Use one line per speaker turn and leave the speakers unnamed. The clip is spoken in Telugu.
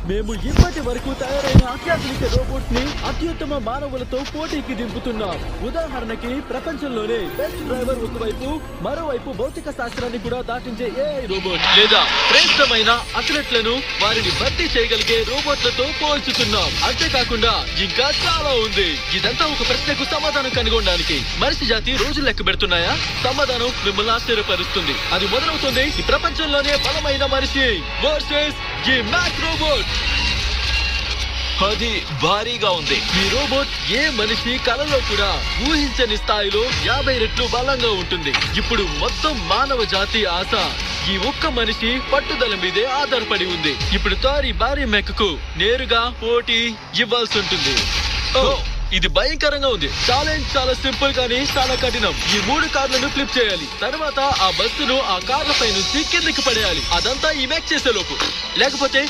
మేము ఇప్పటి వరకు తయారైన అత్యాధునిక రోబోట్ ని అత్యుత్తమ మానవులతో పోటీకి దింపుతున్నాం. ఉదాహరణకి ప్రపంచంలోనే బెస్ట్ డ్రైవర్ ఒకవైపు, మరోవైపు భౌతిక శాస్త్రాన్ని కూడా దాటించే ఏఐ రోబోట్, లేదా శ్రేష్టమైన అథ్లెట్లను వారిని భర్తీ చేయగలిగే రోబోట్లతో పోల్చుతున్నాం. అంతేకాకుండా ఇంకా చాలా ఉంది. ఇదంతా ఒక ప్రశ్నకు సమాధానం కనుగొనడానికి మనిషి జాతి రోజులు లెక్క పెడుతున్నాయా? సమాధానం మిమ్మల్ని ఆశ్చర్యపరుస్తుంది. అది మొదలవుతుంది ఈ ప్రపంచంలోనే బలమైన మనిషి వర్సెస్ ఈ మ్యాక్ రోబోట్.
అది భారీగా ఉంది.
ఈ రోబోట్ ఏ మనిషి కలలో కూడా ఊహించని స్థాయిలో 50 రెట్లు బలంగా ఉంటుంది. ఇప్పుడు మొత్తం మానవ జాతి ఆశ ఈ ఒక్క మనిషి పట్టుదల మీదే ఆధారపడి ఉంది. ఇప్పుడు తారి భారీ మెక్కు నేరుగా పోటీ ఇవ్వాల్సి ఉంటుంది. ఇది భయంకరంగా ఉంది. ఛాలెంజ్ చాలా సింపుల్ కానీ చాలా కఠినం. ఈ 3 కార్లను ఫ్లిప్ చేయాలి. తర్వాత ఆ బస్సును ఆ కార్లపై నుంచి కిందకి పడేయాలి. అదంతా ఈ మ్యాక్ చేసే లోపు. లేకపోతే